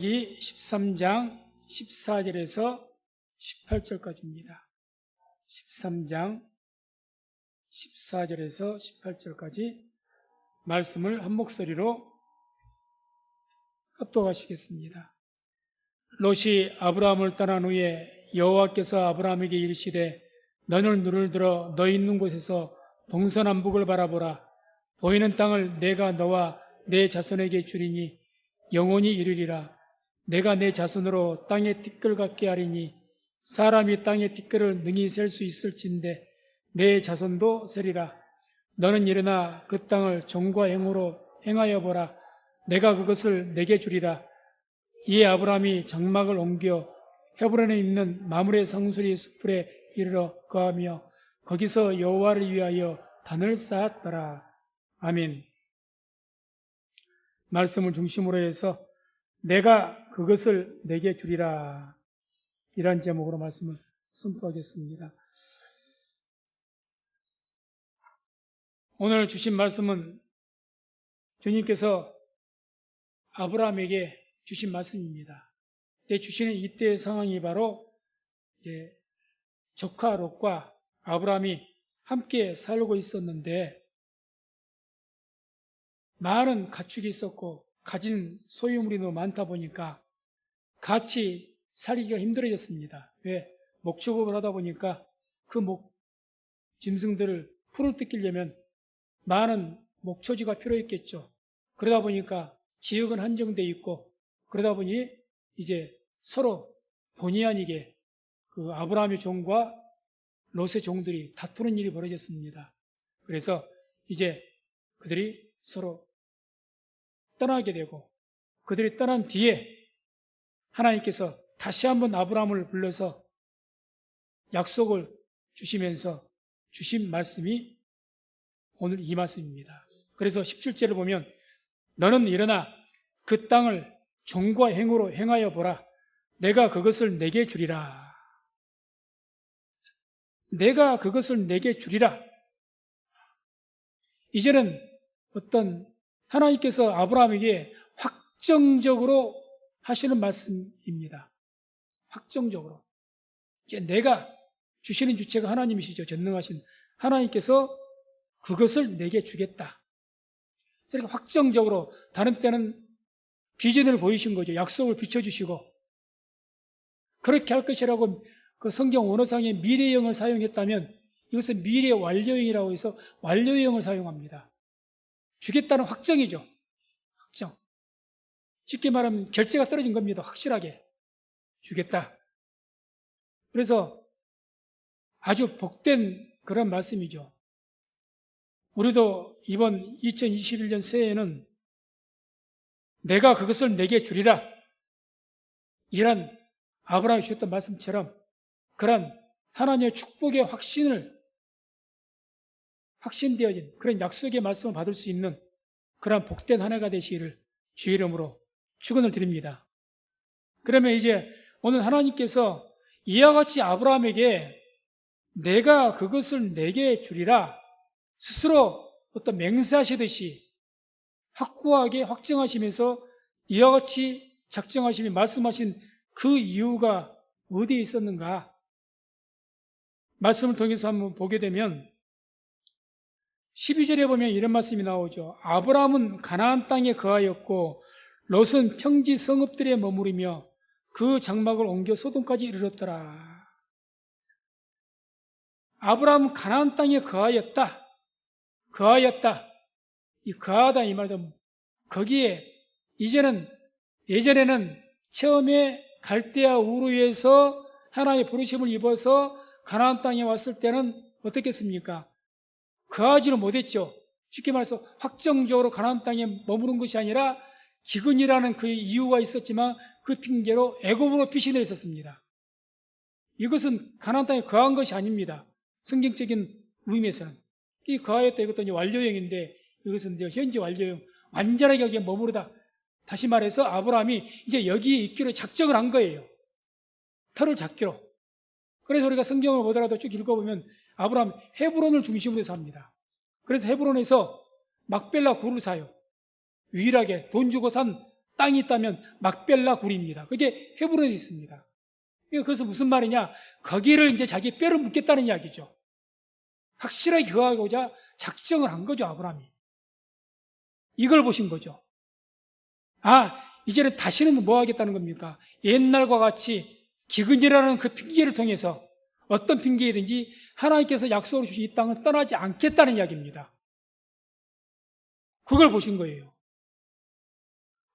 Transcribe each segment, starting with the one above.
이 13장 14절에서 18절까지입니다. 13장 14절에서 18절까지 말씀을 한 목소리로 합독하시겠습니다. 롯이 아브라함을 떠난 후에 여호와께서 아브라함에게 이르시되 너는 눈을 들어 너 있는 곳에서 동서남북을 바라보라. 보이는 땅을 내가 너와 내 자손에게 주리니 영원히 이르리라. 내가 내 자손으로 땅의 티끌 같게 하리니 사람이 땅의 티끌을 능히 셀 수 있을진데 내 자손도 세리라. 너는 일어나 그 땅을 정과 행으로 행하여 보라. 내가 그것을 내게 주리라. 이에 아브라함이 장막을 옮겨 헤브론에 있는 마므레 상수리 숲풀에 이르러 거하며 거기서 여호와를 위하여 단을 쌓았더라. 아멘. 말씀을 중심으로 해서 내가 그것을 내게 주리라, 이런 제목으로 말씀을 선포하겠습니다. 오늘 주신 말씀은 주님께서 아브라함에게 주신 말씀입니다. 주시는 이때의 상황이 바로 이제 조카 롯과 아브라함이 함께 살고 있었는데 많은 가축이 있었고 가진 소유물이 너무 많다 보니까 같이 살기가 힘들어졌습니다. 왜? 목축업을 하다 보니까 그 짐승들을 풀을 뜯기려면 많은 목초지가 필요했겠죠. 그러다 보니까 지역은 한정돼 있고 그러다 보니 이제 서로 본의 아니게 그 아브라함의 종과 롯의 종들이 다투는 일이 벌어졌습니다. 그래서 이제 그들이 서로 떠나게 되고 그들이 떠난 뒤에 하나님께서 다시 한번 아브라함을 불러서 약속을 주시면서 주신 말씀이 오늘 이 말씀입니다. 그래서 17절을 보면 너는 일어나 그 땅을 종과 행으로 행하여 보라. 내가 그것을 내게 주리라. 내가 그것을 내게 주리라. 이제는 어떤 하나님께서 아브라함에게 확정적으로 하시는 말씀입니다. 확정적으로. 이제 내가 주시는 주체가 하나님이시죠. 전능하신 하나님께서 그것을 내게 주겠다. 그러니까 확정적으로, 다른 때는 비전을 보이신 거죠. 약속을 비춰주시고 그렇게 할 것이라고 그 성경 원어상의 미래형을 사용했다면 이것은 미래 완료형이라고 해서 완료형을 사용합니다. 주겠다는 확정이죠. 확정. 쉽게 말하면 결제가 떨어진 겁니다. 확실하게 주겠다. 그래서 아주 복된 그런 말씀이죠. 우리도 이번 2021년 새해에는 내가 그것을 내게 주리라, 이런 아브라함이 주셨던 말씀처럼 그런 하나님의 축복의 확신되어진 그런 약속의 말씀을 받을 수 있는 그런 복된 한 해가 되시기를 주의 이름으로 축원을 드립니다. 그러면 이제 오늘 하나님께서 이와 같이 아브라함에게 내가 그것을 내게 주리라 스스로 어떤 맹세하시듯이 확고하게 확정하시면서 이와 같이 작정하시며 말씀하신 그 이유가 어디에 있었는가? 말씀을 통해서 한번 보게 되면 12절에 보면 이런 말씀이 나오죠. 아브라함은 가나안 땅에 거하였고 롯은 평지 성읍들에 머무르며 그 장막을 옮겨 소돔까지 이르렀더라. 아브라함은 가나안 땅에 거하였다. 이 거하다 이 말도 거기에 이제는 예전에는 처음에 갈대아 우르에서 하나님의 부르심을 입어서 가나안 땅에 왔을 때는 어떻겠습니까? 거하지를 못했죠. 쉽게 말해서 확정적으로 가나안 땅에 머무른 것이 아니라 기근이라는 그 이유가 있었지만 그 핑계로 애굽으로 피신해 있었습니다. 이것은 가나안 땅에 거한 것이 아닙니다. 성경적인 의미에서는. 이 거하였다 이것도 이제 완료형인데 이것은 이제 현재 완료형, 완전하게 여기에 머무르다. 다시 말해서 아브라함이 이제 여기에 있기로 작정을 한 거예요. 터를 잡기로. 그래서 우리가 성경을 보더라도 쭉 읽어보면 아브라함 헤브론을 중심으로 삽니다. 그래서 헤브론에서 막벨라 굴을 사요. 유일하게 돈 주고 산 땅이 있다면 막벨라 굴입니다. 그게 헤브론에 있습니다. 그래서 무슨 말이냐? 거기를 이제 자기 뼈를 묻겠다는 이야기죠. 확실하게 그하고자 작정을 한 거죠, 아브라함이. 이걸 보신 거죠. 이제는 다시는 뭐 하겠다는 겁니까? 옛날과 같이 기근이라는 그 핑계를 통해서 어떤 핑계이든지 하나님께서 약속을 주신 이 땅을 떠나지 않겠다는 이야기입니다. 그걸 보신 거예요.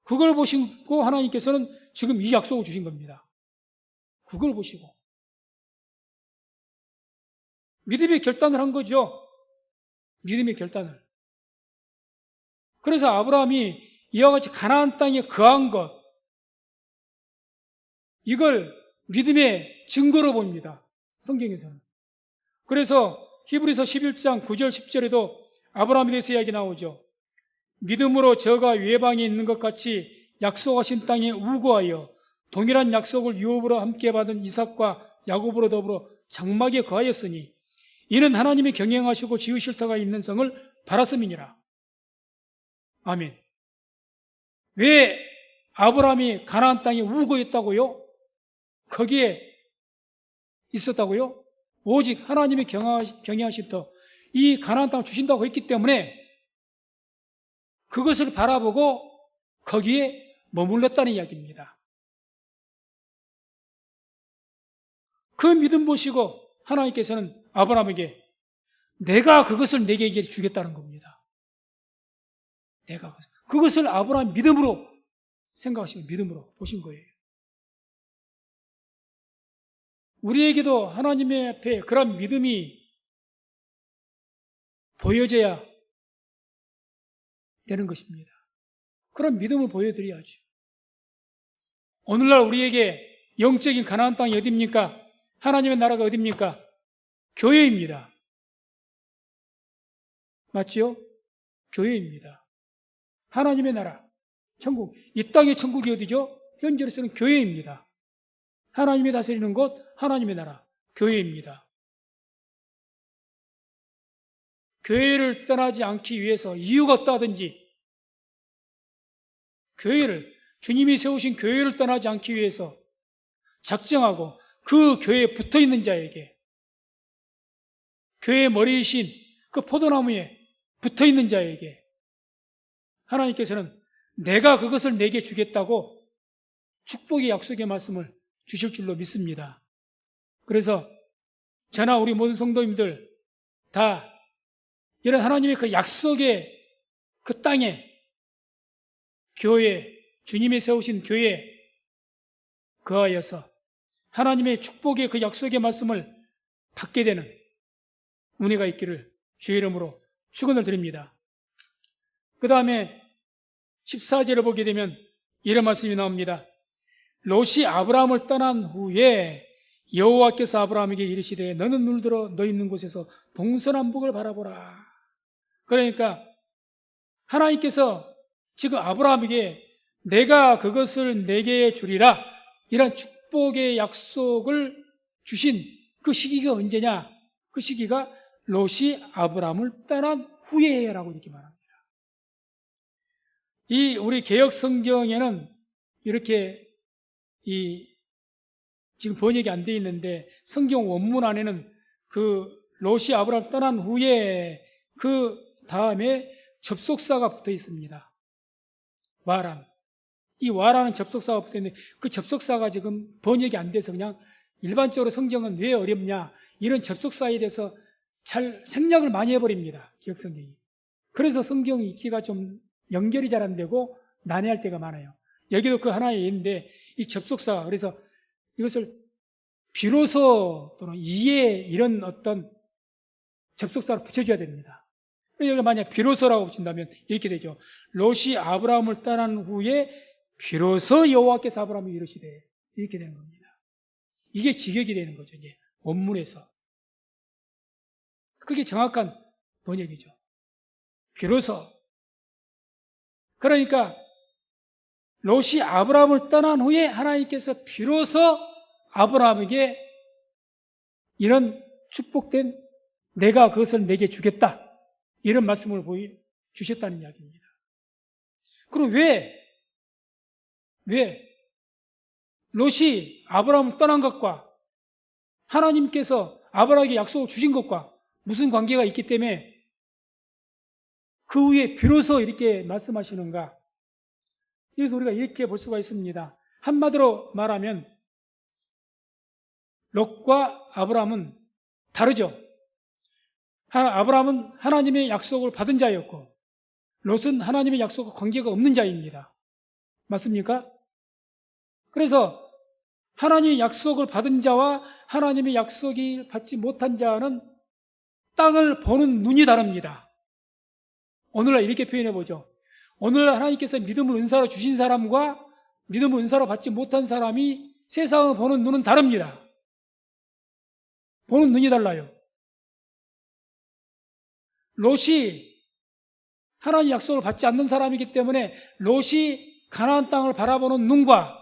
그걸 보시고 하나님께서는 지금 이 약속을 주신 겁니다. 그걸 보시고 믿음의 결단을 한 거죠. 믿음의 결단을. 그래서 아브라함이 이와 같이 가나안 땅에 거한 것, 이걸 믿음의 증거로 봅니다. 성경에서는. 그래서 히브리서 11장 9절 10절에도 아브라함에 대해서 이야기 나오죠. 믿음으로 저가 외방에 있는 것 같이 약속하신 땅에 우거하여 동일한 약속을 유업으로 함께 받은 이삭과 야곱으로 더불어 장막에 거하였으니 이는 하나님이 경영하시고 지으실 터가 있는 성을 바랐음이니라. 아멘. 왜 아브라함이 가나안 땅에 우거했다고요? 거기에 있었다고요? 오직 하나님이 경영하실 터, 이 가나안 땅을 주신다고 했기 때문에 그것을 바라보고 거기에 머물렀다는 이야기입니다. 그 믿음 보시고 하나님께서는 아브라함에게 내가 그것을 내게 이제 주겠다는 겁니다. 내가 그것을 아브라함 믿음으로 생각하시고 믿음으로 보신 거예요. 우리에게도 하나님의 앞에 그런 믿음이 보여져야 되는 것입니다. 그런 믿음을 보여드려야죠. 오늘날 우리에게 영적인 가나안 땅이 어디입니까? 하나님의 나라가 어디입니까? 교회입니다. 맞죠? 교회입니다. 하나님의 나라, 천국. 이 땅의 천국이 어디죠? 현재로서는 교회입니다. 하나님이 다스리는 곳, 하나님의 나라, 교회입니다. 교회를 떠나지 않기 위해서 이유가 없다든지 주님이 세우신 교회를 떠나지 않기 위해서 작정하고 그 교회에 붙어있는 자에게, 교회의 머리이신 그 포도나무에 붙어있는 자에게 하나님께서는 내가 그것을 내게 주겠다고 축복의 약속의 말씀을 주실 줄로 믿습니다. 그래서 저나 우리 모든 성도님들 다 이런 하나님의 그 약속의 그 땅에, 교회, 주님이 세우신 교회에 거하여서 하나님의 축복의 그 약속의 말씀을 받게 되는 은혜가 있기를 주의 이름으로 축원을 드립니다. 그 다음에 14절을 보게 되면 이런 말씀이 나옵니다. 롯이 아브라함을 떠난 후에 여호와께서 아브라함에게 이르시되 너는 눈을 들어 너 있는 곳에서 동서남북을 바라보라. 그러니까 하나님께서 지금 아브라함에게 내가 그것을 내게 주리라, 이런 축복의 약속을 주신 그 시기가 언제냐? 그 시기가 롯이 아브라함을 떠난 후에라고 이렇게 말합니다. 이 우리 개역 성경에는 이렇게 지금 번역이 안 돼 있는데 성경 원문 안에는 그 롯이 아브라함을 떠난 후에 그 다음에 접속사가 붙어 있습니다. 와람. 이 와라는 접속사가 붙어 있는데 그 접속사가 지금 번역이 안 돼서 그냥 일반적으로 성경은 왜 어렵냐, 이런 접속사에 대해서 잘 생략을 많이 해버립니다. 개역 성경이. 그래서 성경 읽기가 좀 연결이 잘 안 되고 난해할 때가 많아요. 여기도 그 하나의 예인데 이 접속사, 그래서 이것을 비로소 또는 이에 이런 어떤 접속사를 붙여줘야 됩니다. 여기가 만약 비로소라고 붙인다면 이렇게 되죠. 롯이 아브라함을 떠난 후에 비로소 여호와께서 아브라함을 이르시되, 이렇게 되는 겁니다. 이게 직역이 되는 거죠. 이제 원문에서. 그게 정확한 번역이죠. 비로소. 그러니까 롯이 아브라함을 떠난 후에 하나님께서 비로소 아브라함에게 이런 축복된 내가 그것을 내게 주겠다, 이런 말씀을 주셨다는 이야기입니다. 그럼 왜 왜? 롯이 아브라함을 떠난 것과 하나님께서 아브라함에게 약속을 주신 것과 무슨 관계가 있기 때문에 그 후에 비로소 이렇게 말씀하시는가? 그래서 우리가 이렇게 볼 수가 있습니다. 한마디로 말하면 롯과 아브라함은 다르죠. 아브라함은 하나님의 약속을 받은 자였고 롯은 하나님의 약속과 관계가 없는 자입니다. 맞습니까? 그래서 하나님의 약속을 받은 자와 하나님의 약속이 받지 못한 자는 땅을 보는 눈이 다릅니다. 오늘날 이렇게 표현해 보죠. 오늘날 하나님께서 믿음을 은사로 주신 사람과 믿음을 은사로 받지 못한 사람이 세상을 보는 눈은 다릅니다. 보는 눈이 달라요. 롯이 하나님 약속을 받지 않는 사람이기 때문에 롯이 가나안 땅을 바라보는 눈과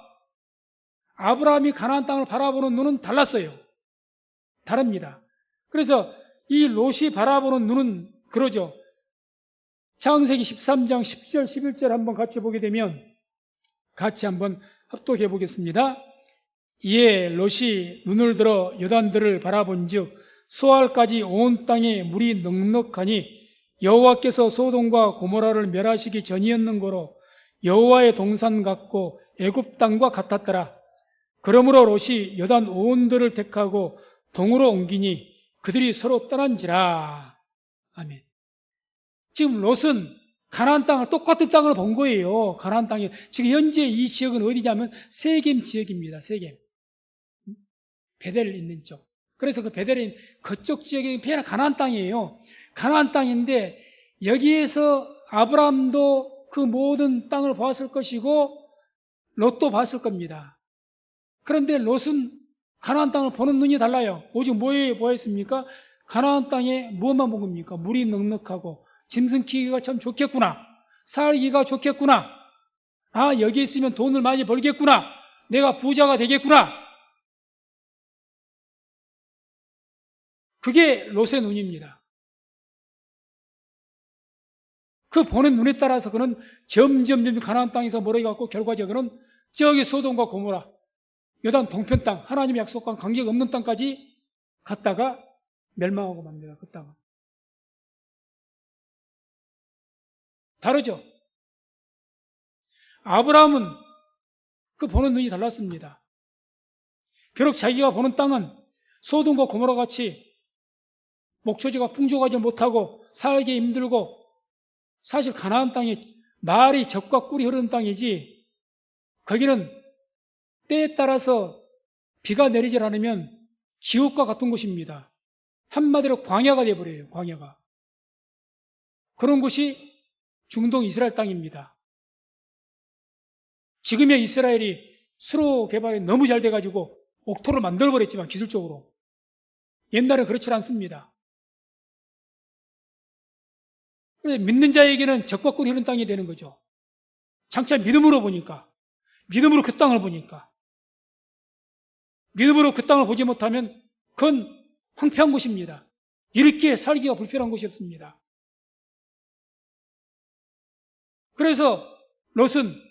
아브라함이 가나안 땅을 바라보는 눈은 달랐어요. 다릅니다. 그래서 이 롯이 바라보는 눈은 그러죠. 창세기 13장 10절 11절 한번 같이 보게 되면 같이 한번 합독해 보겠습니다. 이에 롯이 눈을 들어 요단들을 바라본즉 소알까지 온 땅에 물이 넉넉하니 여호와께서 소돔과 고모라를 멸하시기 전이었는고로 여호와의 동산 같고 애굽 땅과 같았더라. 그러므로 롯이 요단 온들을 택하고 동으로 옮기니 그들이 서로 떠난지라. 아멘. 지금 롯은 가나안 땅을 똑같은 땅을 본 거예요. 가나안 땅에 지금 현재 이 지역은 어디냐면 세겜 지역입니다. 세겜. 베델 있는 쪽. 그래서 그 베델인 그쪽 지역이 그냥 가나안 땅이에요. 가나안 땅인데 여기에서 아브라함도 그 모든 땅을 보았을 것이고 롯도 봤을 겁니다. 그런데 롯은 가나안 땅을 보는 눈이 달라요. 오직 뭐에 보았습니까? 가나안 땅에 무엇만 본 겁니까? 물이 넉넉하고 짐승 키우기가 참 좋겠구나. 살기가 좋겠구나. 아, 여기 있으면 돈을 많이 벌겠구나. 내가 부자가 되겠구나. 그게 롯의 눈입니다. 그 보는 눈에 따라서 그는 점점 가나안 땅에서 멀어져갖고 결과적으로는 저기 소돔과 고모라, 요단 동편 땅, 하나님의 약속과 관계가 없는 땅까지 갔다가 멸망하고 맙니다. 그 땅은. 다르죠? 아브라함은 그 보는 눈이 달랐습니다. 비록 자기가 보는 땅은 소돔과 고모라 같이 목초지가 풍족하지 못하고 살기 힘들고 사실 가나안 땅이 말이 젖과 꿀이 흐르는 땅이지 거기는 때에 따라서 비가 내리질 않으면 지옥과 같은 곳입니다. 한마디로 광야가 되어버려요. 광야가. 그런 곳이 중동 이스라엘 땅입니다. 지금의 이스라엘이 수로 개발이 너무 잘 돼가지고 옥토를 만들어버렸지만 기술적으로 옛날엔 그렇지 않습니다. 믿는 자에게는 젖과 꿀이 흐르는 땅이 되는 거죠. 장차 믿음으로 보니까, 믿음으로 그 땅을 보니까, 믿음으로 그 땅을 보지 못하면 그건 황폐한 곳입니다. 이렇게 살기가 불편한 곳이 없습니다. 그래서 롯은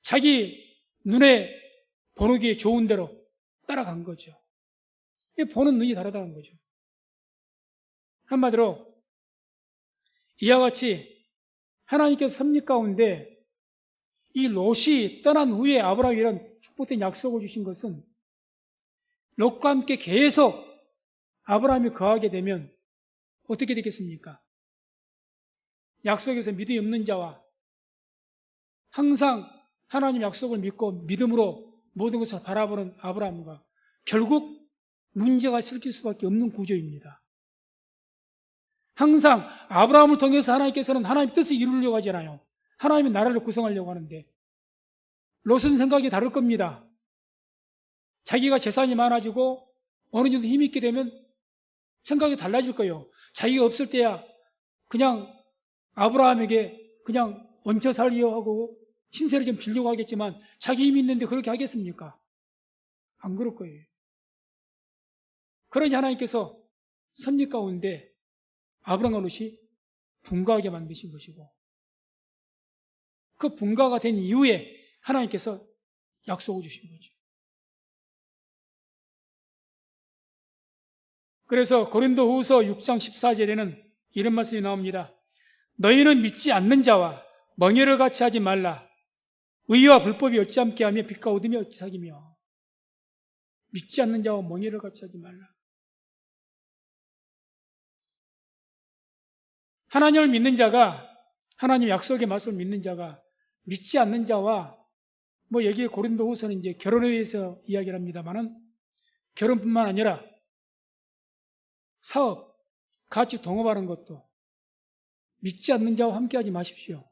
자기 눈에 보기 좋은 대로 따라간 거죠. 보는 눈이 다르다는 거죠. 한마디로 이와 같이 하나님께서 섭리 가운데 이 롯이 떠난 후에 아브라함이 이런 축복된 약속을 주신 것은 롯과 함께 계속 아브라함이 거하게 되면 어떻게 되겠습니까? 약속에서 믿음이 없는 자와 항상 하나님 약속을 믿고 믿음으로 모든 것을 바라보는 아브라함과 결국 문제가 생길 수밖에 없는 구조입니다. 항상 아브라함을 통해서 하나님께서는 하나님의 뜻을 이루려고 하잖아요. 하나님의 나라를 구성하려고 하는데 롯은 생각이 다를 겁니다. 자기가 재산이 많아지고 어느 정도 힘이 있게 되면 생각이 달라질 거예요. 자기가 없을 때야 그냥 아브라함에게 그냥 얹혀 살려 하고 신세를 좀 빌려고 하겠지만 자기 힘이 있는데 그렇게 하겠습니까? 안 그럴 거예요. 그러니 하나님께서 섭리 가운데 아브라함과 롯이 분가하게 만드신 것이고 그 분가가 된 이후에 하나님께서 약속을 주신 거죠. 그래서 고린도후서 6장 14절에는 이런 말씀이 나옵니다. 너희는 믿지 않는 자와 멍에를 같이 하지 말라. 의와 불법이 어찌 함께하며 빛과 어둠이 어찌 사귀며. 믿지 않는 자와 멍에를 같이 하지 말라. 하나님을 믿는 자가, 하나님 약속의 말씀을 믿는 자가 믿지 않는 자와, 여기 고린도후서는 이제 결혼에 대해서 이야기를 합니다만은 결혼뿐만 아니라 사업, 같이 동업하는 것도 믿지 않는 자와 함께하지 마십시오.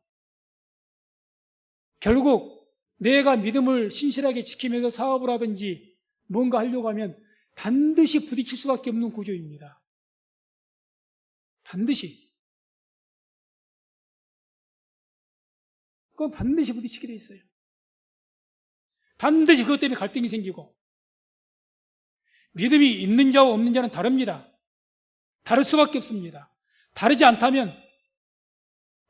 결국 내가 믿음을 신실하게 지키면서 사업을 하든지 뭔가 하려고 하면 반드시 부딪힐 수밖에 없는 구조입니다. 반드시. 그건 반드시 부딪히게 돼 있어요. 반드시 그것 때문에 갈등이 생기고. 믿음이 있는 자와 없는 자는 다릅니다. 다를 수밖에 없습니다. 다르지 않다면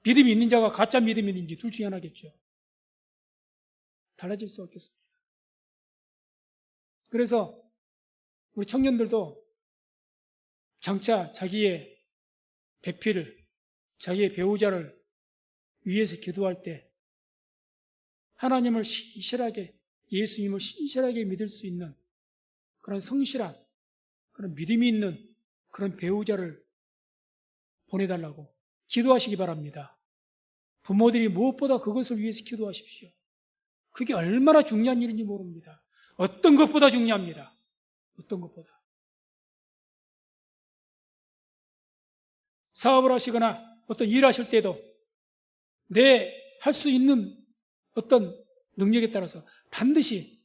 믿음이 있는 자가 가짜 믿음이 있는지 둘 중에 하나겠죠. 달라질 수밖에 없습니다. 그래서 우리 청년들도 장차 자기의 배필을, 자기의 배우자를 위해서 기도할 때 하나님을 신실하게, 예수님을 신실하게 믿을 수 있는 그런 성실한, 그런 믿음이 있는 그런 배우자를 보내달라고 기도하시기 바랍니다. 부모들이 무엇보다 그것을 위해서 기도하십시오. 그게 얼마나 중요한 일인지 모릅니다. 어떤 것보다 중요합니다. 어떤 것보다. 사업을 하시거나 어떤 일을 하실 때도 내 할 수 있는 어떤 능력에 따라서 반드시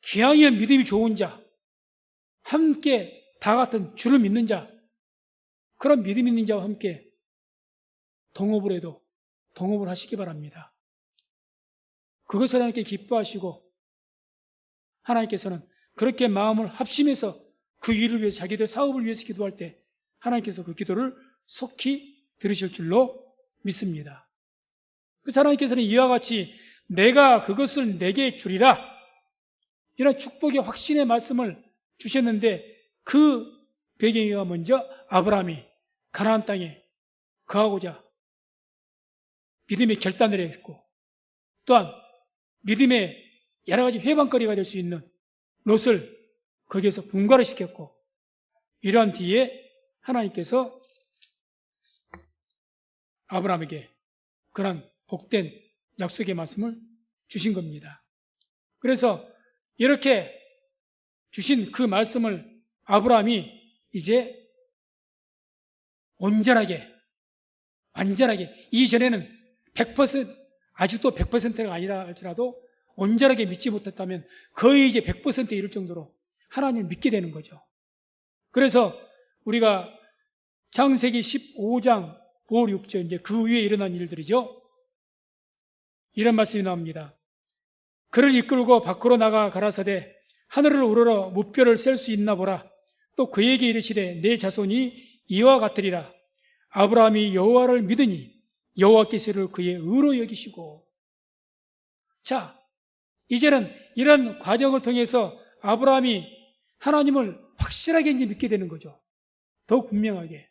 기왕이면 믿음이 좋은 자, 함께 다 같은 주를 믿는 자, 그런 믿음 있는 자와 함께 동업을 해도 동업을 하시기 바랍니다. 그것을 하나님께 기뻐하시고 하나님께서는 그렇게 마음을 합심해서 그 일을 위해서, 자기들 사업을 위해서 기도할 때 하나님께서 그 기도를 속히 들으실 줄로 믿습니다. 그래서 하나님께서는 이와 같이 내가 그것을 내게 주리라, 이런 축복의 확신의 말씀을 주셨는데 그 배경이가 먼저 아브라함이 가나안 땅에 거하고자 믿음의 결단을 했고, 또한 믿음의 여러 가지 회방거리가 될 수 있는 롯을 거기에서 분가를 시켰고, 이러한 뒤에 하나님께서 아브라함에게 그런 복된 약속의 말씀을 주신 겁니다. 그래서 이렇게 주신 그 말씀을 아브라함이 이제 온전하게, 완전하게, 이전에는 100%, 아직도 100%가 아니라 할지라도 온전하게 믿지 못했다면 거의 이제 100%에 이를 정도로 하나님을 믿게 되는 거죠. 그래서 우리가 창세기 15장 5, 6절, 이제 그 위에 일어난 일들이죠. 이런 말씀이 나옵니다. 그를 이끌고 밖으로 나가 가라사대 하늘을 우러러 무뼈를 셀 수 있나 보라. 또 그에게 이르시되 내 자손이 이와 같으리라. 아브라함이 여호와를 믿으니 여호와께서 이를 그의 의로 여기시고. 자, 이제는 이런 과정을 통해서 아브라함이 하나님을 확실하게 이제 믿게 되는 거죠. 더욱 분명하게.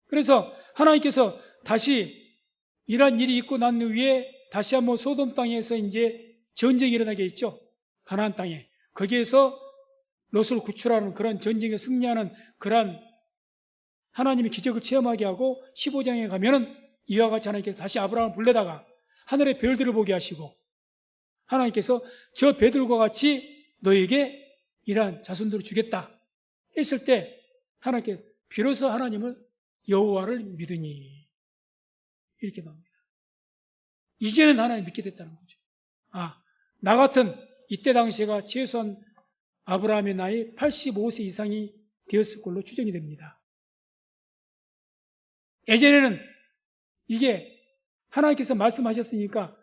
그래서 하나님께서 다시 이런 일이 있고 난 후에 다시 한번 소돔 땅에서 이제 전쟁이 일어나게 있죠. 가나안 땅에. 거기에서 롯을 구출하는 그런 전쟁에 승리하는 그런 하나님의 기적을 체험하게 하고 15장에 가면은 이와 같이 하나님께서 다시 아브라함을 불러다가 하늘의 별들을 보게 하시고 하나님께서 저 배들과 같이 너에게 이러한 자손들을 주겠다 했을 때 하나님께 비로소 하나님을 여호와를 믿으니 이렇게 나옵니다. 이제는 하나님 믿게 됐다는 거죠. 나 같은 이때 당시가 최소한 아브라함의 나이 85세 이상이 되었을 걸로 추정이 됩니다. 예전에는 이게 하나님께서 말씀하셨으니까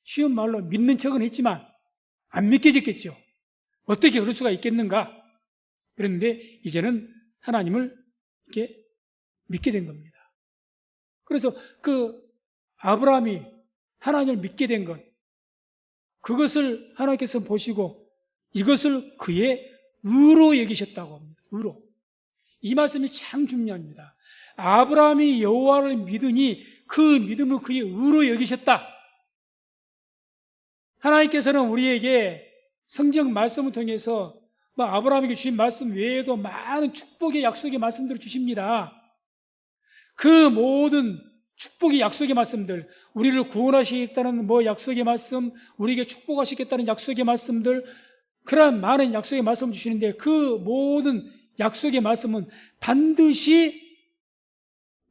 쉬운 말로 믿는 척은 했지만 안 믿겨졌겠죠. 어떻게 그럴 수가 있겠는가? 그런데 이제는 하나님을 이렇게 믿게 된 겁니다. 그래서 그 아브라함이 하나님을 믿게 된 것, 그것을 하나님께서 보시고 이것을 그의 의로 여기셨다고 합니다. 의로. 이 말씀이 참 중요합니다. 아브라함이 여호와를 믿으니 그 믿음을 그의 의로 여기셨다. 하나님께서는 우리에게 성경 말씀을 통해서 아브라함에게 주신 말씀 외에도 많은 축복의 약속의 말씀들을 주십니다. 그 모든 축복의 약속의 말씀들, 우리를 구원하시겠다는 약속의 말씀, 우리에게 축복하시겠다는 약속의 말씀들, 그러한 많은 약속의 말씀을 주시는데 그 모든 약속의 말씀은 반드시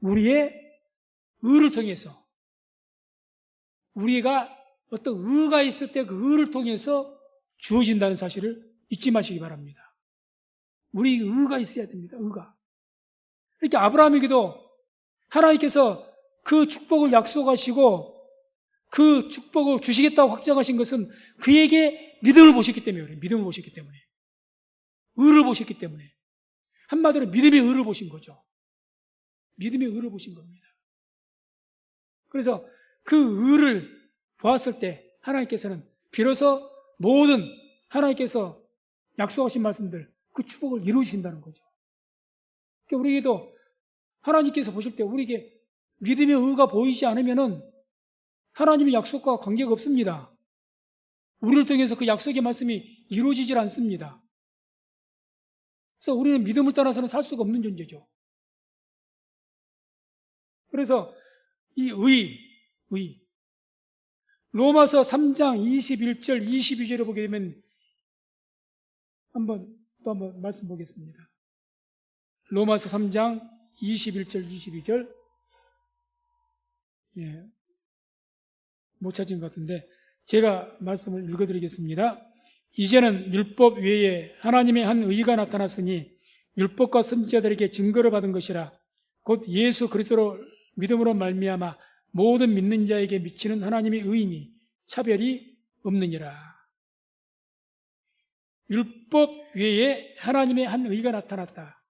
우리의 의를 통해서, 우리가 어떤 의가 있을 때 그 의를 통해서 주어진다는 사실을 잊지 마시기 바랍니다. 우리 의가 있어야 됩니다. 의가. 이렇게 아브라함에게도 하나님께서 그 축복을 약속하시고 그 축복을 주시겠다고 확정하신 것은 그에게 믿음을 보셨기 때문에 그래요. 믿음을 보셨기 때문에. 의를 보셨기 때문에. 한마디로 믿음의 의를 보신 거죠. 믿음의 의를 보신 겁니다. 그래서 그 의를 보았을 때 하나님께서는 비로소 모든 하나님께서 약속하신 말씀들, 그 축복을 이루어주신다는 거죠. 그러니까 우리에게도 하나님께서 보실 때 우리에게 믿음의 의가 보이지 않으면은 하나님의 약속과 관계가 없습니다. 우리를 통해서 그 약속의 말씀이 이루어지질 않습니다. 그래서 우리는 믿음을 떠나서는 살 수가 없는 존재죠. 그래서 이 의. 로마서 3장 21절, 22절을 보게 되면 또 한번 말씀 보겠습니다. 로마서 3장 21절, 22절. 예, 못 찾은 것 같은데 제가 말씀을 읽어드리겠습니다. 이제는 율법 외에 하나님의 한 의가 나타났으니 율법과 선지자들에게 증거를 받은 것이라. 곧 예수 그리스도로 믿음으로 말미암아 모든 믿는 자에게 미치는 하나님의 의인이 차별이 없느니라. 율법 외에 하나님의 한 의가 나타났다.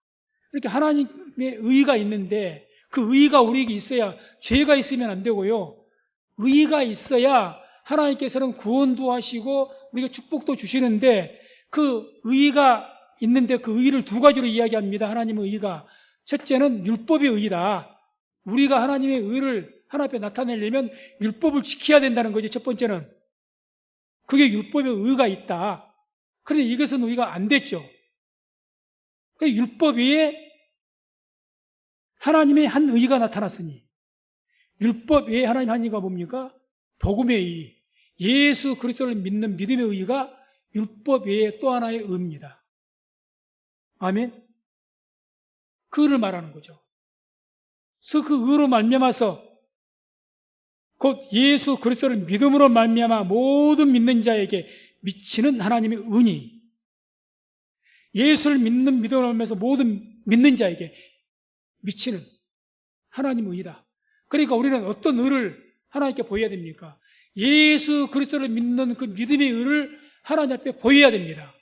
이렇게 하나님의 의가 있는데 그 의가 우리에게 있어야 죄가 있으면 안 되고요. 의가 있어야 하나님께서는 구원도 하시고 우리가 축복도 주시는데 그 의가 있는데 그 의를 두 가지로 이야기합니다. 하나님의 의가. 첫째는 율법의 의다. 우리가 하나님의 의를 하나님 앞에 나타내려면 율법을 지켜야 된다는 거죠. 첫 번째는. 그게 율법의 의가 있다. 그런데 이것은 의가 안 됐죠. 율법 외에 하나님의 한 의가 나타났으니 율법 외에 하나님의 한 의가 뭡니까? 복음의 의. 예수 그리스도를 믿는 믿음의 의가 율법 외에 또 하나의 의입니다. 아멘. 그 의를 말하는 거죠. 그래서 그 의로 말미암아서 곧 예수 그리스도를 믿음으로 말미암아 모든 믿는 자에게 미치는 하나님의 은이, 예수를 믿는 믿음으로 말미암아서 모든 믿는 자에게 미치는 하나님의 의다. 그러니까 우리는 어떤 의를 하나님께 보여야 됩니까? 예수 그리스도를 믿는 그 믿음의 의를 하나님 앞에 보여야 됩니다.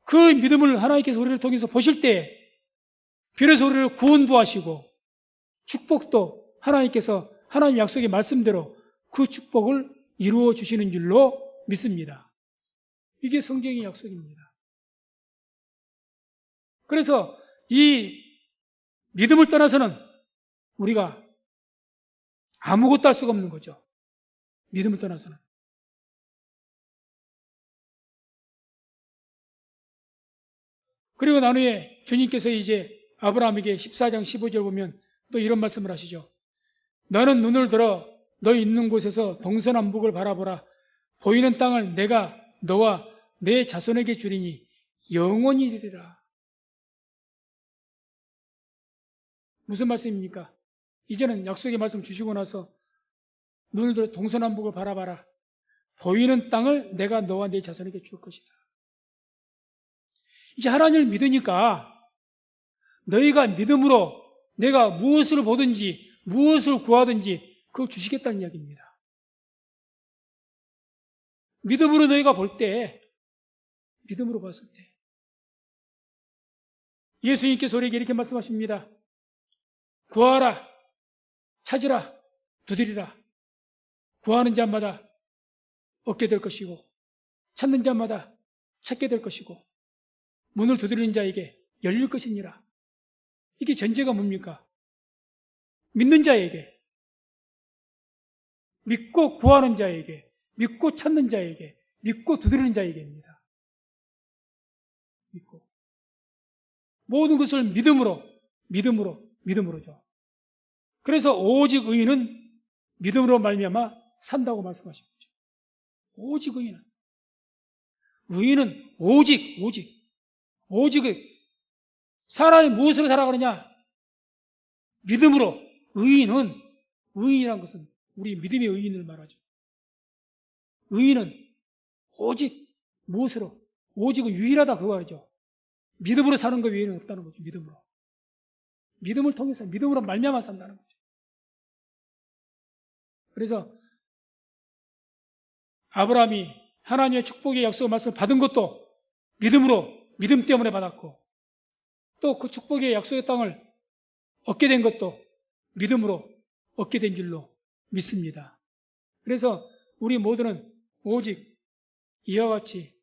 그 믿음을 하나님께서 우리를 통해서 보실 때 비로소 우리를 구원도 하시고 축복도 하나님께서 하나님 약속의 말씀대로 그 축복을 이루어 주시는 줄로 믿습니다. 이게 성경의 약속입니다. 그래서 이 믿음을 떠나서는 우리가 아무것도 할 수가 없는 거죠. 믿음을 떠나서는. 그리고 나중에 주님께서 이제 아브라함에게 14장 15절 보면 또 이런 말씀을 하시죠. 너는 눈을 들어 너 있는 곳에서 동서남북을 바라보라. 보이는 땅을 내가 너와 내 자손에게 주리니 영원히 이르리라. 무슨 말씀입니까? 이제는 약속의 말씀 주시고 나서 눈을 들어 동서남북을 바라봐라. 보이는 땅을 내가 너와 내 자손에게 줄 것이다. 이제 하나님을 믿으니까 너희가 믿음으로 내가 무엇을 보든지 무엇을 구하든지 그걸 주시겠다는 이야기입니다. 믿음으로 너희가 볼 때, 믿음으로 봤을 때 예수님께서 우리에게 이렇게 말씀하십니다. 구하라, 찾으라, 두드리라. 구하는 자마다 얻게 될 것이고 찾는 자마다 찾게 될 것이고 문을 두드리는 자에게 열릴 것이니라. 이게 전제가 뭡니까? 믿는 자에게, 믿고 구하는 자에게, 믿고 찾는 자에게, 믿고 두드리는 자에게입니다. 믿고 모든 것을 믿음으로죠. 그래서 오직 의인은 믿음으로 말미암아 산다고 말씀하신 거죠. 오직 의인은 오직 사람이 무엇으로 살아가느냐? 믿음으로. 의인이란 것은 우리 믿음의 의인을 말하죠. 의인은 오직 무엇으로? 오직은 유일하다 그 말이죠. 믿음으로 사는 것 외에는 없다는 거죠. 믿음을 통해서 믿음으로 말미암아 산다는 거죠. 그래서 아브라함이 하나님의 축복의 약속의 말씀을 받은 것도 믿음 때문에 받았고, 또 그 축복의 약속의 땅을 얻게 된 것도 믿음으로 얻게 된 줄로 믿습니다. 그래서 우리 모두는 오직 이와 같이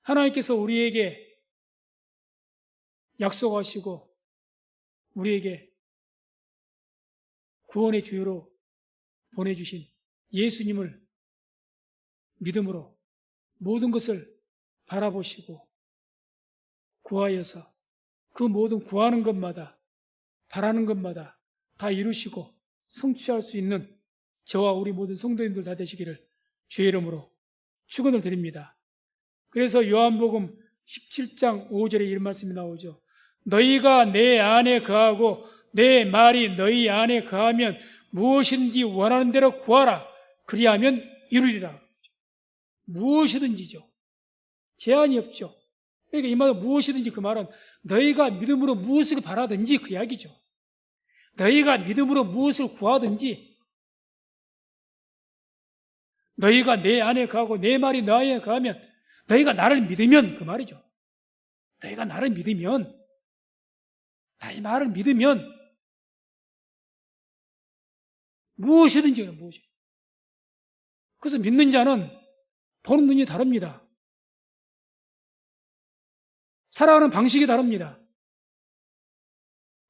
하나님께서 우리에게 약속하시고 우리에게 구원의 주요로 보내주신 예수님을 믿음으로 모든 것을 바라보시고 구하여서 그 모든 구하는 것마다 바라는 것마다 다 이루시고 성취할 수 있는 저와 우리 모든 성도님들 다 되시기를 주의 이름으로 축원을 드립니다. 그래서 요한복음 17장 5절에 이런 말씀이 나오죠. 너희가 내 안에 거하고 내 말이 너희 안에 거하면 무엇이든지 원하는 대로 구하라. 그리하면 이루리라. 무엇이든지죠. 제한이 없죠. 그러니까 이 말은 무엇이든지 그 말은 너희가 믿음으로 무엇을 바라든지 그 이야기죠. 너희가 믿음으로 무엇을 구하든지 너희가 내 안에 거하고 내 말이 너 안에 거하면 너희가 나를 믿으면 그 말이죠. 너희가 나를 믿으면 나의 말을 믿으면 무엇이든지 무엇이. 그래서 믿는 자는 보는 눈이 다릅니다. 살아가는 방식이 다릅니다.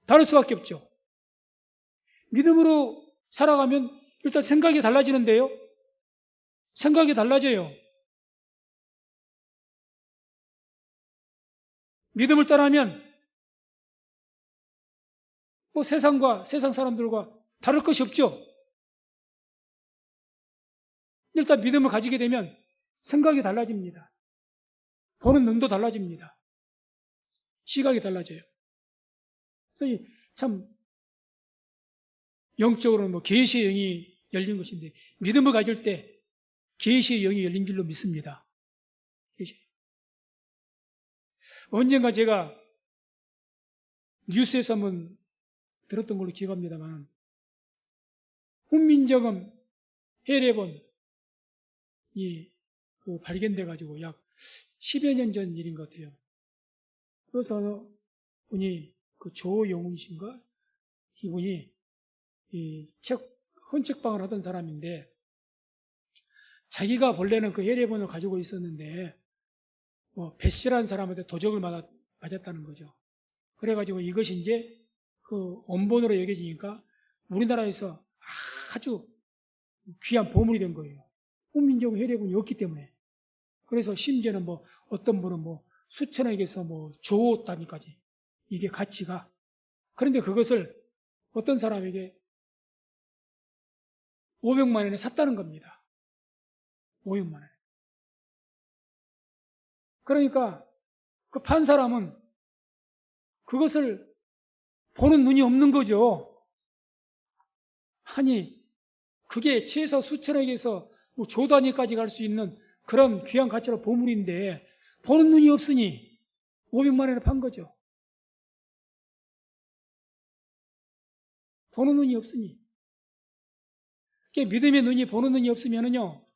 다를 수밖에 없죠. 믿음으로 살아가면 일단 생각이 달라지는데요. 생각이 달라져요. 믿음을 따라하면 세상 사람들과 다를 것이 없죠. 일단 믿음을 가지게 되면 생각이 달라집니다. 보는 눈도 달라집니다. 시각이 달라져요. 그래서 참 영적으로는 계시의 영이 열린 것인데 믿음을 가질 때 계시의 영이 열린 줄로 믿습니다. 언젠가 제가 뉴스에서 한번 들었던 걸로 기억합니다만 훈민정음 해례본이 발견돼 가지고 약 10여 년 전 일인 것 같아요. 그래서 분이 조영웅 씨인가 이분이 헌책방을 하던 사람인데 자기가 본래는 그 해례본을 가지고 있었는데 배씨라는 사람한테 도적을 맞았다는 거죠. 그래가지고 이것이 이제 그 원본으로 여겨지니까 우리나라에서 아주 귀한 보물이 된 거예요. 훈민정음 해례본이 없기 때문에. 그래서 심지어는 어떤 분은 수천억에서 조 단위까지 이게 가치가. 그런데 그것을 어떤 사람에게 500만 원에 샀다는 겁니다. 500만 원. 그러니까 그 판 사람은 그것을 보는 눈이 없는 거죠. 아니, 그게 최소 수천억에서 조 단위까지 갈 수 있는 그런 귀한 가치로 보물인데 보는 눈이 없으니 500만 원에 판 거죠. 보는 눈이 없으니. 믿음의 눈이 보는 눈이 없으면은요,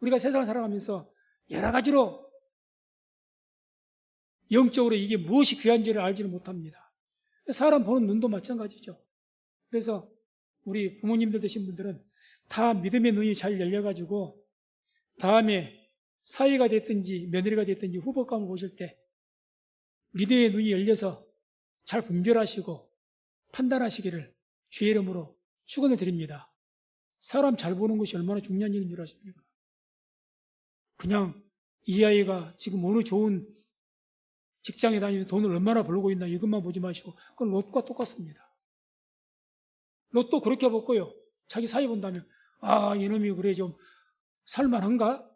우리가 세상을 살아가면서 여러 가지로 영적으로 이게 무엇이 귀한지를 알지를 못합니다. 사람 보는 눈도 마찬가지죠. 그래서 우리 부모님들 되신 분들은 다 믿음의 눈이 잘 열려가지고 다음에 사위가 됐든지 며느리가 됐든지 후보감을 보실 때 믿음의 눈이 열려서 잘 분별하시고 판단하시기를 주의 이름으로 축원을 드립니다. 사람 잘 보는 것이 얼마나 중요한 일인 줄 아십니까? 그냥 이 아이가 지금 어느 좋은 직장에 다니면서 돈을 얼마나 벌고 있나 이것만 보지 마시고 그건 롯과 똑같습니다. 롯도 그렇게 봤고요. 자기 사위 본다면 이놈이 그래 좀 살만한가?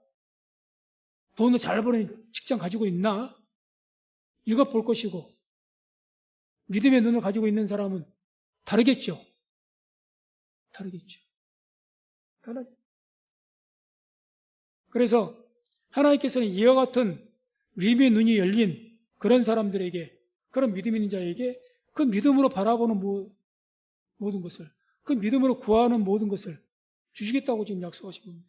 돈을 잘 버는 직장 가지고 있나? 이것 볼 것이고 믿음의 눈을 가지고 있는 사람은 다르겠죠. 다르겠죠. 그래서 하나님께서는 이와 같은 믿음의 눈이 열린 그런 사람들에게, 그런 믿음 있는 자에게 그 믿음으로 바라보는 모든 것을, 그 믿음으로 구하는 모든 것을 주시겠다고 지금 약속하신 겁니다.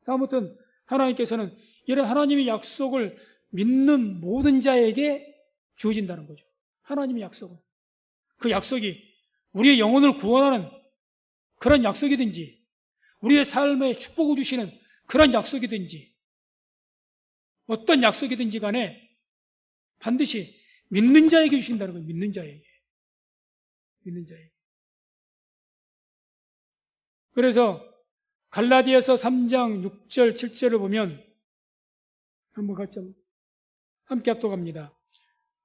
아무튼 하나님께서는 이런 하나님의 약속을 믿는 모든 자에게 주어진다는 거죠. 하나님의 약속은. 그 약속이 우리의 영혼을 구원하는 그런 약속이든지 우리의 삶에 축복을 주시는 그런 약속이든지 어떤 약속이든지 간에 반드시 믿는 자에게 주신다는 거예요. 믿는 자에게. 믿는 자에게. 그래서 갈라디아서 3장 6절 7절을 보면 한번 같이 함께 합독합니다.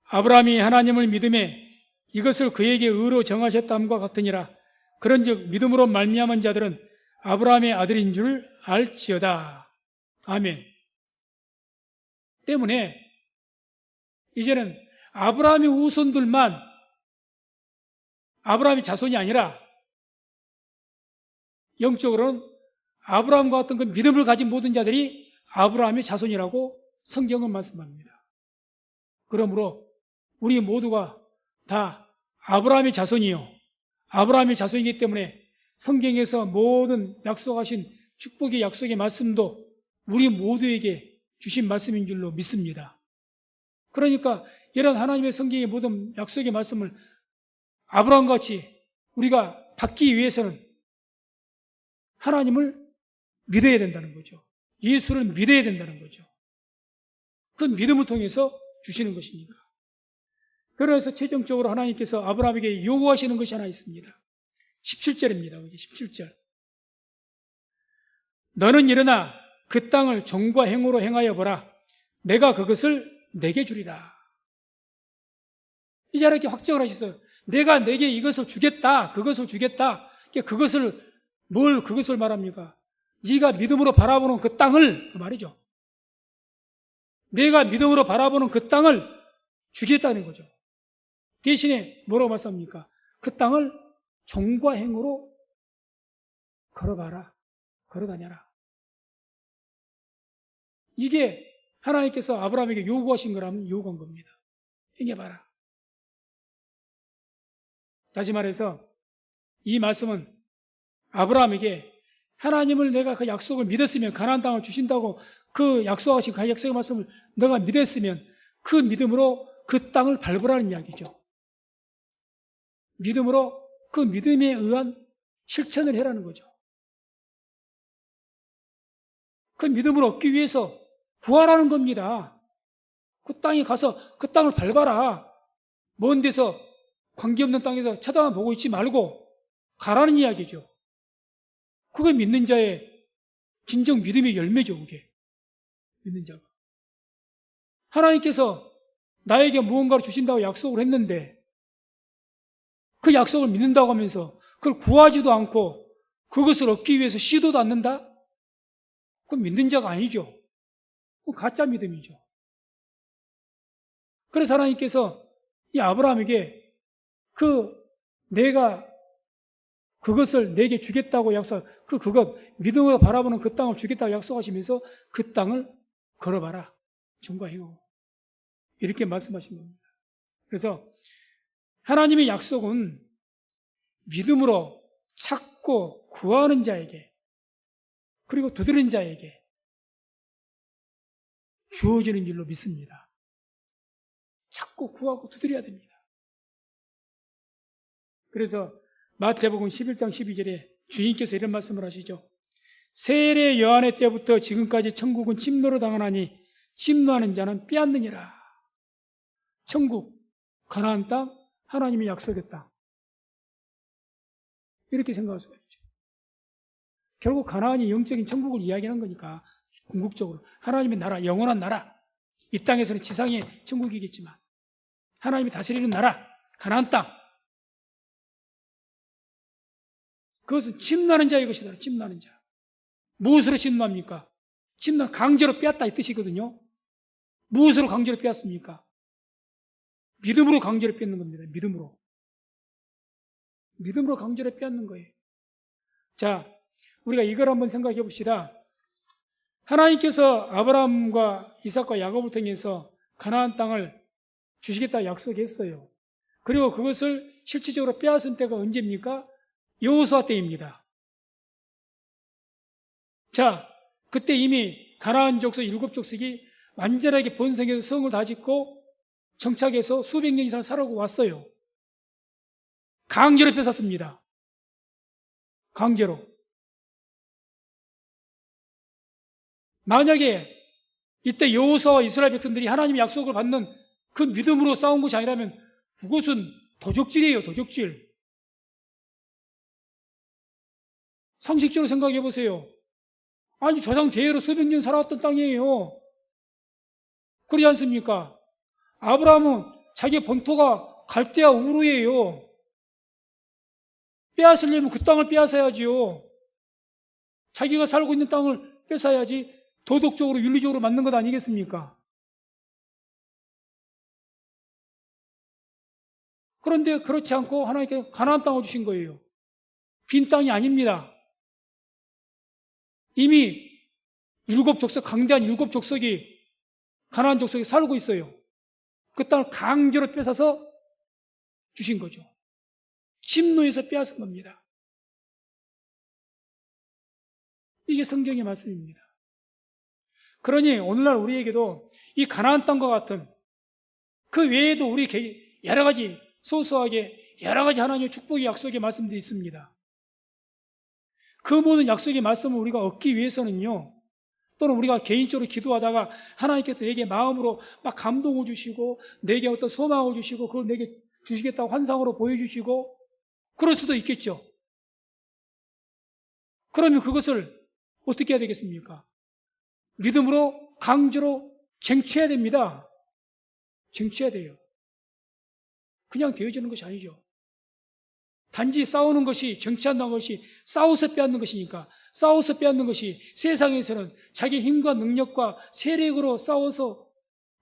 아브라함이 하나님을 믿음에 이것을 그에게 의로 정하셨다함과 같으니라. 그런즉 믿음으로 말미암은 자들은 아브라함의 아들인 줄 알지어다. 아멘. 때문에 이제는 아브라함의 후손들만 아브라함의 자손이 아니라 영적으로는 아브라함과 같은 그 믿음을 가진 모든 자들이 아브라함의 자손이라고 성경은 말씀합니다. 그러므로 우리 모두가 다 아브라함의 자손이요. 아브라함의 자손이기 때문에 성경에서 모든 약속하신 축복의 약속의 말씀도 우리 모두에게 주신 말씀인 줄로 믿습니다. 그러니까 이런 하나님의 성경의 모든 약속의 말씀을 아브라함과 같이 우리가 받기 위해서는 하나님을 믿어야 된다는 거죠. 예수를 믿어야 된다는 거죠. 그 믿음을 통해서 주시는 것입니다. 그래서 최종적으로 하나님께서 아브라함에게 요구하시는 것이 하나 있습니다. 17절입니다. 17절. 너는 일어나 그 땅을 정과 행으로 행하여 보라. 내가 그것을 내게 주리라. 이제 이렇게 확정을 하셨어요. 내가 내게 이것을 주겠다. 그것을 주겠다. 그것을 말합니까? 네가 믿음으로 바라보는 그 땅을 그 말이죠. 내가 믿음으로 바라보는 그 땅을 주겠다는 거죠. 대신에 뭐라고 말씀합니까? 그 땅을 종과 행으로 걸어봐라. 걸어다녀라. 이게 하나님께서 아브라함에게 요구하신 거라면 요구한 겁니다. 행해봐라. 다시 말해서 이 말씀은 아브라함에게 하나님을 내가 그 약속을 믿었으면 가나안 땅을 주신다고 그 약속하신 그 약속의 말씀을 너가 믿었으면 그 믿음으로 그 땅을 밟으라는 이야기죠. 믿음으로 그 믿음에 의한 실천을 해라는 거죠. 그 믿음을 얻기 위해서 구하라는 겁니다. 그 땅에 가서 그 땅을 밟아라. 먼 데서 관계없는 땅에서 쳐다만 보고 있지 말고 가라는 이야기죠. 그게 믿는 자의 진정 믿음의 열매죠. 그게 믿는 자가. 하나님께서 나에게 무언가를 주신다고 약속을 했는데 그 약속을 믿는다고 하면서 그걸 구하지도 않고 그것을 얻기 위해서 시도도 않는다? 그건 믿는 자가 아니죠. 그건 가짜 믿음이죠. 그래서 하나님께서 이 아브라함에게 내가 그것을 내게 주겠다고 그것 믿음으로 바라보는 그 땅을 주겠다고 약속하시면서 그 땅을 걸어봐라. 정과 행하고 이렇게 말씀하신 겁니다. 그래서 하나님의 약속은 믿음으로 찾고 구하는 자에게 그리고 두드리는 자에게 주어지는 줄로 믿습니다. 찾고 구하고 두드려야 됩니다. 그래서 마태복음 11장 12절에 주님께서 이런 말씀을 하시죠. 세례 요한의 때부터 지금까지 천국은 침노로 당하나니 침노하는 자는 빼앗느니라. 천국, 가나안 땅, 하나님이 약속의 땅. 이렇게 생각할 수가 있죠. 결국 가나안이 영적인 천국을 이야기하는 거니까 궁극적으로 하나님의 나라, 영원한 나라. 이 땅에서는 지상의 천국이겠지만 하나님이 다스리는 나라, 가나안 땅. 그것은 침노하는 자의 것이다. 침노하는 자. 무엇으로 침노합니까? 침노, 강제로 빼앗다 이 뜻이거든요. 무엇으로 강제로 빼앗습니까? 믿음으로 강제로 빼앗는 겁니다. 믿음으로. 믿음으로 강제로 빼앗는 거예요. 자, 우리가 이걸 한번 생각해 봅시다. 하나님께서 아브라함과 이삭과 야곱을 통해서 가나안 땅을 주시겠다 약속했어요. 그리고 그것을 실질적으로 빼앗은 때가 언제입니까? 여호수아 때입니다. 자, 그때 이미 가나안 족속 7족속이 완전하게 번성해서 성을 다 짓고 정착해서 수백 년 이상 살아오고 왔어요. 강제로 뺏었습니다. 강제로. 만약에 이때 여호수아와 이스라엘 백성들이 하나님의 약속을 받는 그 믿음으로 싸운 것이 아니라면 그것은 도적질이에요. 도적질. 상식적으로 생각해 보세요. 아니 조상 대대로 수백 년 살아왔던 땅이에요. 그러지 않습니까? 아브라함은 자기 본토가 갈대아 우르예요. 빼앗으려면 그 땅을 빼앗아야지요. 자기가 살고 있는 땅을 뺏어야지 도덕적으로 윤리적으로 맞는 것 아니겠습니까? 그런데 그렇지 않고 하나님께 가나안 땅을 주신 거예요. 빈 땅이 아닙니다. 이미 7족속, 강대한 7족속이 가나안 족속에 살고 있어요. 그 땅을 강제로 뺏어서 주신 거죠. 침노에서 빼앗은 겁니다. 이게 성경의 말씀입니다. 그러니 오늘날 우리에게도 이 가나안 땅과 같은 그 외에도 우리 여러 가지 소소하게 여러 가지 하나님의 축복의 약속의 말씀들이 있습니다. 그 모든 약속의 말씀을 우리가 얻기 위해서는요, 또는 우리가 개인적으로 기도하다가 하나님께서 내게 마음으로 막 감동을 주시고 내게 어떤 소망을 주시고 그걸 내게 주시겠다고 환상으로 보여주시고 그럴 수도 있겠죠. 그러면 그것을 어떻게 해야 되겠습니까? 믿음으로 강제로 쟁취해야 됩니다. 쟁취해야 돼요. 그냥 되어지는 것이 아니죠. 단지 싸우는 것이, 쟁취한다는 것이 싸워서 빼앗는 것이니까, 싸워서 빼앗는 것이 세상에서는 자기 힘과 능력과 세력으로 싸워서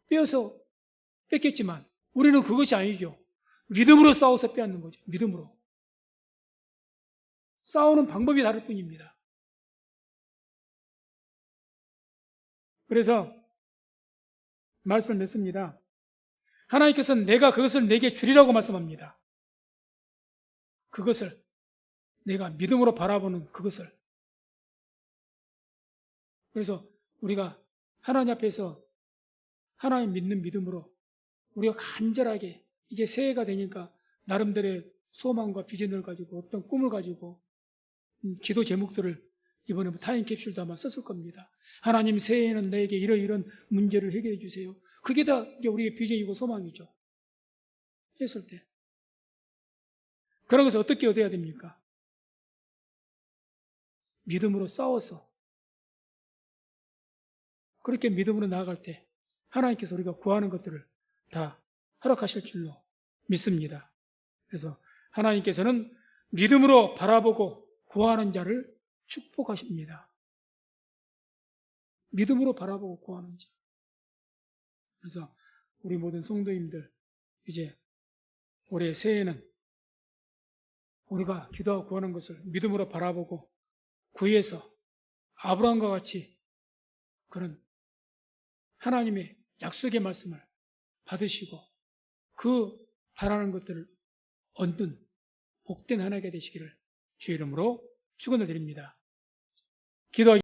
빼어서 뺏겠지만 우리는 그것이 아니죠. 믿음으로 싸워서 빼앗는 거죠. 믿음으로. 싸우는 방법이 다를 뿐입니다. 그래서 말씀을 맺습니다. 하나님께서는 내가 그것을 내게 주리라고 말씀합니다. 그것을 내가 믿음으로 바라보는 그것을. 그래서 우리가 하나님 앞에서 하나님 믿는 믿음으로 우리가 간절하게 이제 새해가 되니까 나름대로의 소망과 비전을 가지고 어떤 꿈을 가지고 기도 제목들을 이번에 타임캡슐도 아마 썼을 겁니다. 하나님 새해에는 나에게 이런 문제를 해결해 주세요. 그게 다 우리의 비전이고 소망이죠. 했을 때. 그런 것을 어떻게 얻어야 됩니까? 믿음으로 싸워서 그렇게 믿음으로 나아갈 때 하나님께서 우리가 구하는 것들을 다 허락하실 줄로 믿습니다. 그래서 하나님께서는 믿음으로 바라보고 구하는 자를 축복하십니다. 믿음으로 바라보고 구하는 자. 그래서 우리 모든 성도님들 이제 올해 새해에는 우리가 기도하고 구하는 것을 믿음으로 바라보고 구해서 아브라함과 같이 그런 하나님의 약속의 말씀을 받으시고 그 바라는 것들을 얻는 복된 하나님이 되시기를 주의 이름으로 축원을 드립니다. 기도하기